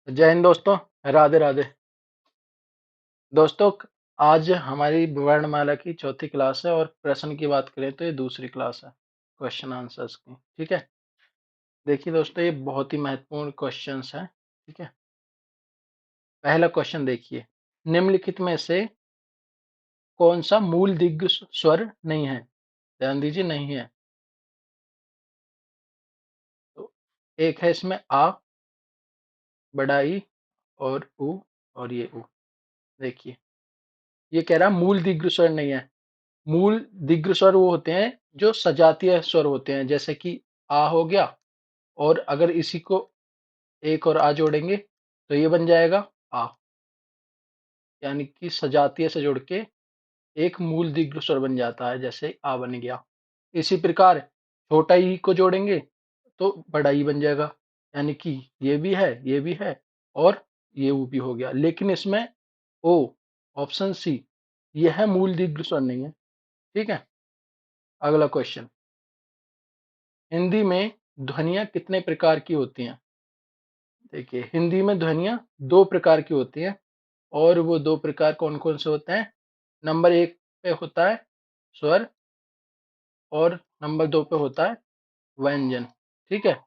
जय हिंद दोस्तों। राधे राधे दोस्तों। आज हमारी वर्णमाला की चौथी क्लास है और प्रश्न की बात करें तो ये दूसरी क्लास है क्वेश्चन आंसर्स की। ठीक है, देखिए दोस्तों, ये बहुत ही महत्वपूर्ण क्वेश्चंस हैं। ठीक है, पहला क्वेश्चन देखिए, निम्नलिखित में से कौन सा मूल दीर्घ स्वर नहीं है? ध्यान दीजिए, नहीं है। तो एक है इसमें आ, बड़ा ई और उ और ये उ। देखिए, ये कह रहा मूल दीर्घ स्वर नहीं है। मूल दीर्घ स्वर वो होते हैं जो सजातीय स्वर होते हैं, जैसे कि आ हो गया, और अगर इसी को एक और आ जोड़ेंगे तो ये बन जाएगा आ, यानी कि सजातीय से जोड़ के एक मूल दीर्घ स्वर बन जाता है, जैसे आ बन गया। इसी प्रकार छोटा ई को जोड़ेंगे तो बड़ा ई बन जाएगा, यानी कि ये भी है, ये भी है, और ये वो भी हो गया। लेकिन इसमें ओ, ऑप्शन सी, यह मूल दीर्घ स्वर नहीं है। ठीक है, अगला क्वेश्चन, हिंदी में ध्वनियाँ कितने प्रकार की होती हैं? देखिए, हिंदी में ध्वनियाँ दो प्रकार की होती हैं, और वो दो प्रकार कौन कौन से होते हैं? नंबर एक पे होता है स्वर, और नंबर दो पे होता है व्यंजन। ठीक है,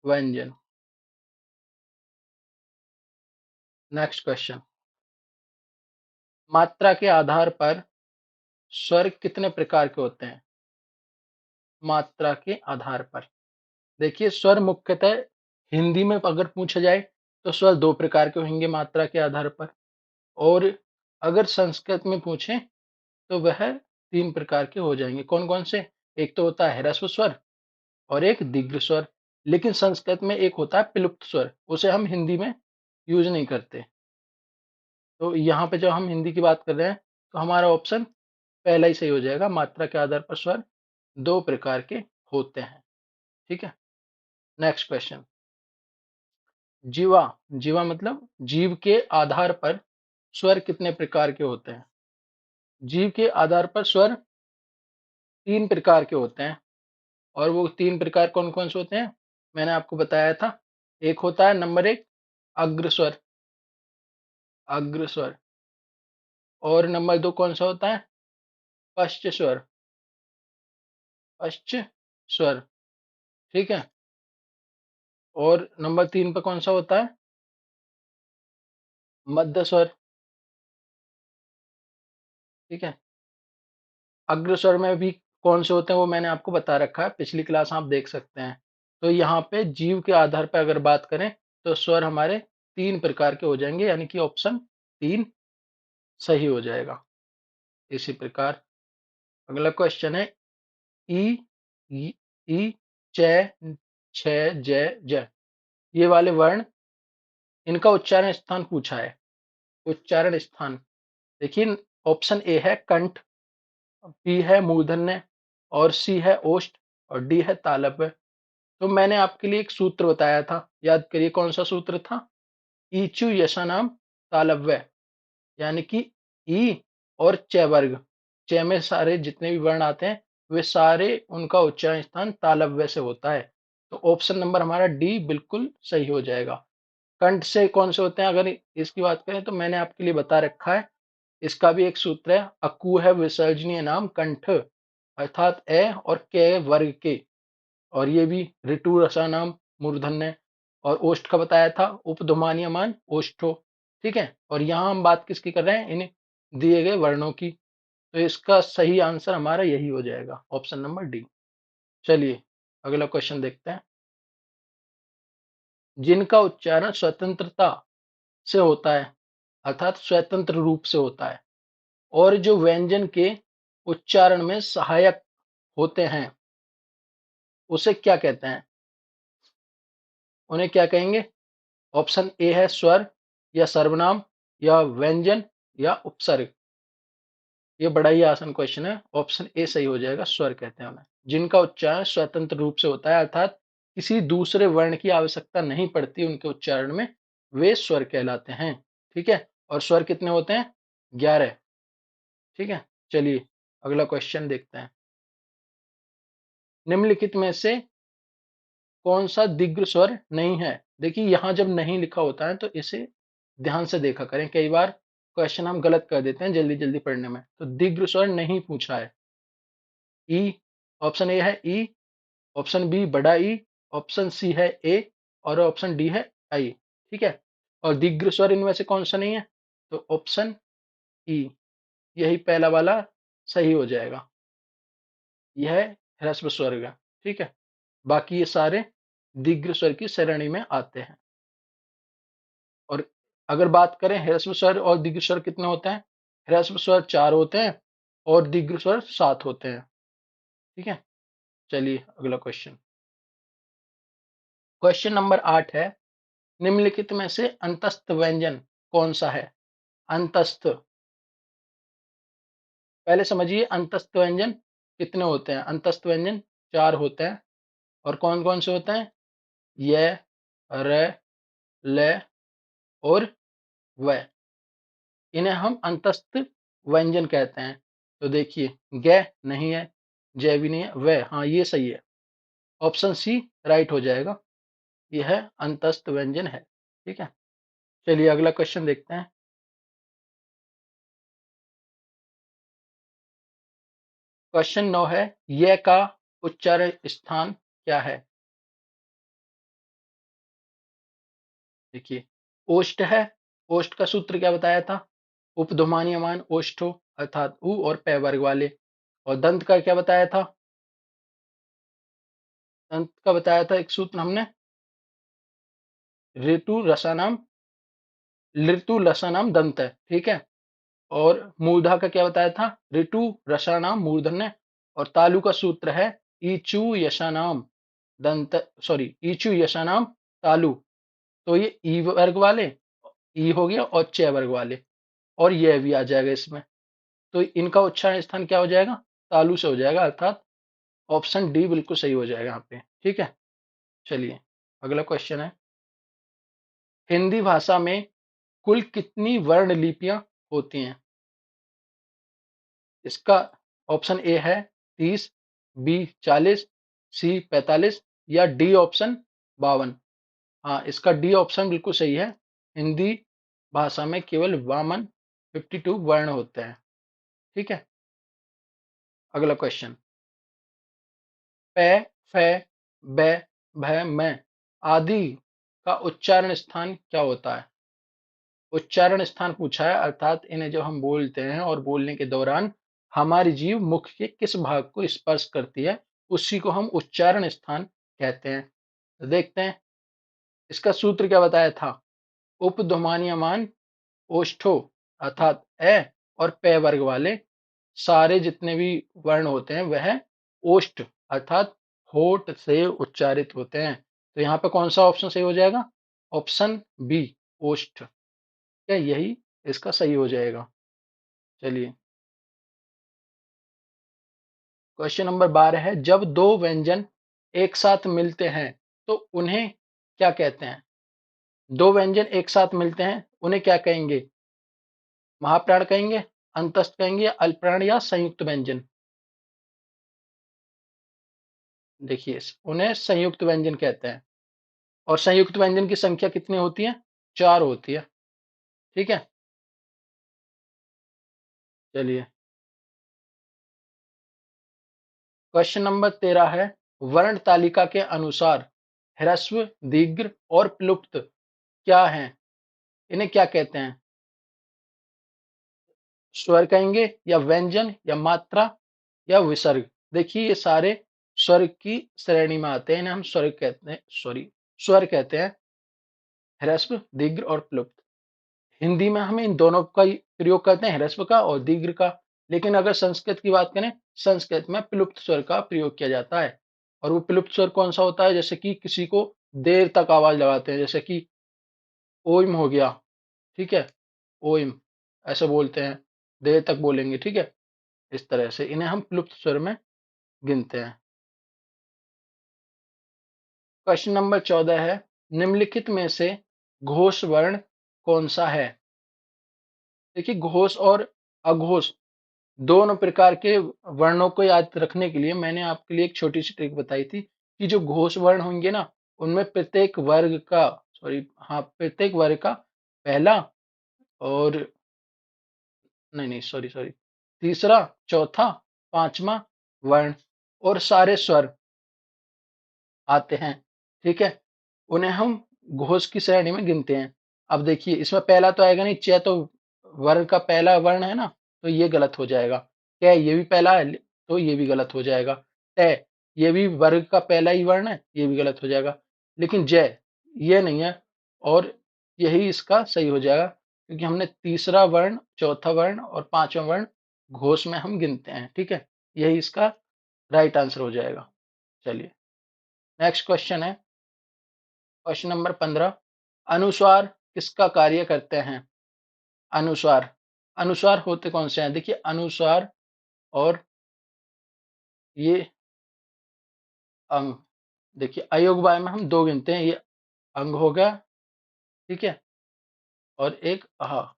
व्यंजन। नेक्स्ट क्वेश्चन, मात्रा के आधार पर स्वर कितने प्रकार के होते हैं? मात्रा के आधार पर देखिए, स्वर मुख्यतः हिंदी में अगर पूछा जाए तो स्वर दो प्रकार के होंगे मात्रा के आधार पर, और अगर संस्कृत में पूछें तो वह तीन प्रकार के हो जाएंगे। कौन कौन से? एक तो होता है ह्रस्व स्वर और एक दीर्घ स्वर। लेकिन संस्कृत में एक होता है प्लुप्त स्वर, उसे हम हिंदी में यूज नहीं करते। तो यहाँ पे जब हम हिंदी की बात कर रहे हैं तो हमारा ऑप्शन पहला ही सही हो जाएगा, मात्रा के आधार पर स्वर दो प्रकार के होते हैं। ठीक है, नेक्स्ट क्वेश्चन, जीवा, जीवा मतलब जीव के आधार पर स्वर कितने प्रकार के होते हैं? जीव के आधार पर स्वर तीन प्रकार के होते हैं, और वो तीन प्रकार कौन कौन से होते हैं मैंने आपको बताया था। एक होता है नंबर एक अग्रस्वर, अग्रस्वर, और नंबर दो कौन सा होता है? पश्च स्वर, पश्च स्वर। ठीक है, और नंबर तीन पे कौन सा होता है? मध्य स्वर। ठीक है, अग्रस्वर में भी कौन से होते हैं वो मैंने आपको बता रखा है, पिछली क्लास आप देख सकते हैं। तो यहाँ पे जीव के आधार पर अगर बात करें तो स्वर हमारे तीन प्रकार के हो जाएंगे, यानी कि ऑप्शन तीन सही हो जाएगा। इसी प्रकार अगला क्वेश्चन है, ई, ई, ई, च, छ, ज, ज, ये वाले वर्ण, इनका उच्चारण स्थान पूछा है। उच्चारण स्थान देखिए, ऑप्शन ए है कंठ, बी है मूर्धन्य, और सी है ओष्ठ, और डी है तालव्य। तो मैंने आपके लिए एक सूत्र बताया था, याद करिए कौन सा सूत्र था? ईचु यशानाम तालव्य, यानी कि ई और च वर्ग, च में सारे जितने भी वर्ण आते हैं वे सारे उनका उच्चारण स्थान तालव्य से होता है। तो ऑप्शन नंबर हमारा डी बिल्कुल सही हो जाएगा। कंठ से कौन से होते हैं अगर इसकी बात करें तो मैंने आपके लिए बता रखा है, इसका भी एक सूत्र है, अकू है विसर्जनीय नाम कंठ, अर्थात ए और के वर्ग के, और ये भी ऋतु रसा नाम मूर्धन्य, और ओष्ठ का बताया था उपधुमानीयमान ओष्ठो। ठीक है, और यहाँ हम बात किसकी कर रहे हैं? इन दिए गए वर्णों की। तो इसका सही आंसर हमारा यही हो जाएगा, ऑप्शन नंबर डी। चलिए अगला क्वेश्चन देखते हैं, जिनका उच्चारण स्वतंत्रता से होता है, अर्थात स्वतंत्र रूप से होता है, और जो व्यंजन के उच्चारण में सहायक होते हैं, उसे क्या कहते हैं? उन्हें क्या कहेंगे? ऑप्शन ए है स्वर, या सर्वनाम, या व्यंजन, या उपसर्ग। ये बड़ा ही आसान क्वेश्चन है, ऑप्शन ए सही हो जाएगा, स्वर कहते हैं उन्हें। जिनका उच्चारण स्वतंत्र रूप से होता है, अर्थात किसी दूसरे वर्ण की आवश्यकता नहीं पड़ती उनके उच्चारण में, वे स्वर कहलाते हैं। ठीक है, और स्वर कितने होते हैं? 11। ठीक है, चलिए अगला क्वेश्चन देखते हैं, निम्नलिखित में से कौन सा दीर्घ स्वर नहीं है? देखिए यहाँ जब नहीं लिखा होता है तो इसे ध्यान से देखा करें, कई बार क्वेश्चन हम गलत कर देते हैं जल्दी जल्दी पढ़ने में। तो दीर्घ स्वर नहीं पूछा है। ई, ऑप्शन ए है ई, ऑप्शन बी बड़ा ई, ऑप्शन सी है ए और ऑप्शन डी है आई। ठीक है, और दीर्घ स्वर इनमें से कौन सा नहीं है? तो ऑप्शन ई, यही पहला वाला सही हो जाएगा। यह ह्रस्व स्वर है। ठीक है, बाकी ये सारे दीर्घ स्वर की श्रेणी में आते हैं। और अगर बात करें ह्रस्व स्वर और दीर्घ स्वर कितने होते हैं? ह्रस्व स्वर 4 होते हैं और दीर्घ स्वर 7 होते हैं। ठीक है, चलिए अगला क्वेश्चन। क्वेश्चन नंबर 8 है, निम्नलिखित में से अंतस्थ व्यंजन कौन सा है? अंतस्थ, पहले समझिए अंतस्थ व्यंजन कितने होते हैं। अंतस्थ व्यंजन 4 होते हैं। और कौन कौन से होते हैं? य, र, ल और व। इन्हें हम अंतस्थ व्यंजन कहते हैं। तो देखिए, ग नहीं है, जय भी नहीं है, व हाँ ये सही है। ऑप्शन सी राइट हो जाएगा, यह अंतस्थ व्यंजन है। ठीक है, चलिए अगला क्वेश्चन देखते हैं। क्वेश्चन 9 है, य का उच्चारण स्थान क्या है? देखिए, ओष्ठ है। ओष्ठ का सूत्र क्या बताया था? उपध्मानीयमान ओष्ठो, अर्थात उ और पै वर्ग वाले। और दंत का क्या बताया था? दंत का बताया था एक सूत्र हमने, ऋतु रसानाम, ऋतु रसानाम दंत है। ठीक है, और मूर्धा का क्या बताया था? ऋतु रसानाम मूर्धन्य। और तालु का सूत्र है ईचु यशानाम दंत, सॉरी ईचु यशानाम तालु। तो ये ई वर्ग वाले, ई हो गया, और च वर्ग वाले, और यह भी आ जाएगा इसमें। तो इनका उच्चारण स्थान क्या हो जाएगा? तालु से हो जाएगा, अर्थात ऑप्शन डी बिल्कुल सही हो जाएगा यहाँ पे। ठीक है, चलिए अगला क्वेश्चन है, हिंदी भाषा में कुल कितनी वर्ण लिपियां होती हैं? इसका ऑप्शन ए है 30, बी 40, सी 45 या डी ऑप्शन 52। हाँ, इसका डी ऑप्शन बिल्कुल सही है। हिंदी भाषा में केवल 52 वर्ण होते हैं। ठीक है, अगला क्वेश्चन, प, फ, ब, भ, म आदि का उच्चारण स्थान क्या होता है? उच्चारण स्थान पूछा है, अर्थात इन्हें जब हम बोलते हैं और बोलने के दौरान हमारी जीभ मुख के किस भाग को स्पर्श करती है, उसी को हम उच्चारण स्थान कहते हैं। तो देखते हैं, इसका सूत्र क्या बताया था? उपध्मानीयमान ओष्ठो, अर्थात ए और पे वर्ग वाले सारे जितने भी वर्ण होते हैं वह ओष्ठ, अर्थात होठ से उच्चारित होते हैं। तो यहाँ पे कौन सा ऑप्शन सही हो जाएगा? ऑप्शन बी, ओष्ठ। क्या यही इसका सही हो जाएगा? चलिए, क्वेश्चन नंबर 12 है, जब दो व्यंजन एक साथ मिलते हैं तो उन्हें क्या कहते हैं? दो व्यंजन एक साथ मिलते हैं, उन्हें क्या कहेंगे? महाप्राण कहेंगे, अंतस्थ कहेंगे, अल्पप्राण या संयुक्त व्यंजन? देखिए, उन्हें संयुक्त व्यंजन कहते हैं। और संयुक्त व्यंजन की संख्या कितनी होती है? 4 होती है। ठीक है, चलिए क्वेश्चन नंबर 13 है, वर्ण तालिका के अनुसार ह्रस्व, दीर्घ और प्लुप्त क्या हैं? इन्हें क्या कहते हैं? स्वर कहेंगे या व्यंजन या मात्रा या विसर्ग? देखिए, ये सारे स्वर की श्रेणी में आते हैं, इन्हें हम स्वर कहते हैं, सॉरी स्वर कहते हैं, ह्रस्व, दीर्घ और प्लुप्त। हिंदी में हम इन दोनों का ही प्रयोग करते हैं, ह्रस्व का और दीर्घ का। लेकिन अगर संस्कृत की बात करें, संस्कृत में प्लुप्त स्वर का प्रयोग किया जाता है। और वो प्लुप्त स्वर कौन सा होता है? जैसे कि किसी को देर तक आवाज लगाते हैं, जैसे कि ओम हो गया। ठीक है, ओम ऐसे बोलते हैं, देर तक बोलेंगे। ठीक है, इस तरह से इन्हें हम प्लुप्त स्वर में गिनते हैं। क्वेश्चन नंबर 14 है, निम्नलिखित में से घोष वर्ण कौन सा है? देखिए, घोष और अघोष दोनों प्रकार के वर्णों को याद रखने के लिए मैंने आपके लिए एक छोटी सी ट्रिक बताई थी कि जो घोष वर्ण होंगे ना, उनमें प्रत्येक वर्ग का प्रत्येक वर्ग का पहला और नहीं नहीं सॉरी सॉरी तीसरा, चौथा, पांचवा वर्ण और सारे स्वर आते हैं। ठीक है, उन्हें हम घोष की श्रेणी में गिनते हैं। अब देखिए इसमें पहला तो आएगा नहीं, च तो वर्ग का पहला वर्ण है ना, तो ये गलत हो जाएगा। क ये भी पहला है, तो ये भी गलत हो जाएगा। ट ये भी वर्ग का पहला ही वर्ण है, ये भी गलत हो जाएगा। लेकिन जय ये नहीं है, और यही इसका सही हो जाएगा, क्योंकि हमने तीसरा वर्ण, चौथा वर्ण और पांचवा वर्ण घोष में हम गिनते हैं। ठीक है, यही इसका राइट आंसर हो जाएगा। चलिए नेक्स्ट क्वेश्चन है, क्वेश्चन नंबर 15। अनुस्वार किसका कार्य करते हैं? अनुस्वार, अनुस्वार होते कौन से हैं? देखिए अनुस्वार और ये अंग, देखिए अयोगवाय में हम दो गिनते हैं, ये अंग हो गया, ठीक है, और एक अहा,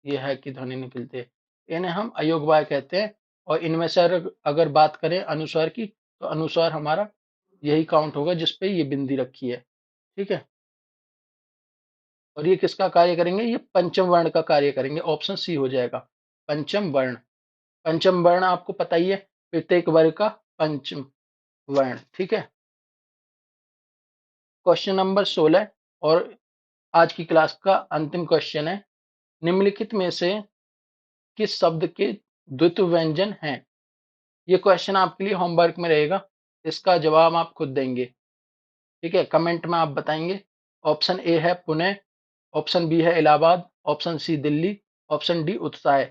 ये है की ध्वनि निकलती है, इन्हें हम अयोगवाय कहते हैं। और इनमें से अगर बात करें अनुस्वार की, तो अनुस्वार हमारा यही काउंट होगा जिसपे ये बिंदी रखी है। ठीक है, और ये किसका कार्य करेंगे? ये पंचम वर्ण का कार्य करेंगे, ऑप्शन सी हो जाएगा पंचम वर्ण। पंचम वर्ण आपको पता ही है, प्रत्येक वर्ग का पंचम वर्ण। ठीक है, क्वेश्चन नंबर 16 और आज की क्लास का अंतिम क्वेश्चन है, निम्नलिखित में से किस शब्द के द्वित्व व्यंजन हैं? ये क्वेश्चन आपके लिए होमवर्क में रहेगा, इसका जवाब आप खुद देंगे। ठीक है, कमेंट में आप बताएंगे। ऑप्शन ए है पुणे, ऑप्शन बी है Allahabad, option C Delhi, option D उत्साह।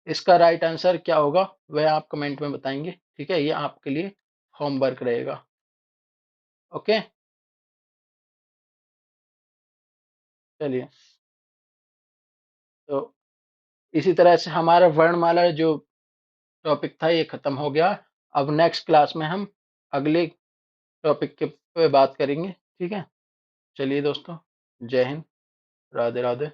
इसका राइट आंसर क्या होगा वह आप कमेंट में बताएंगे। ठीक है, ये आपके लिए होमवर्क रहेगा। ओके, चलिए, तो इसी तरह से हमारा वर्णमाला जो टॉपिक था ये खत्म हो गया। अब नेक्स्ट क्लास में हम अगले टॉपिक के पे बात करेंगे। ठीक है, चलिए दोस्तों, जय हिंद, राधे राधे।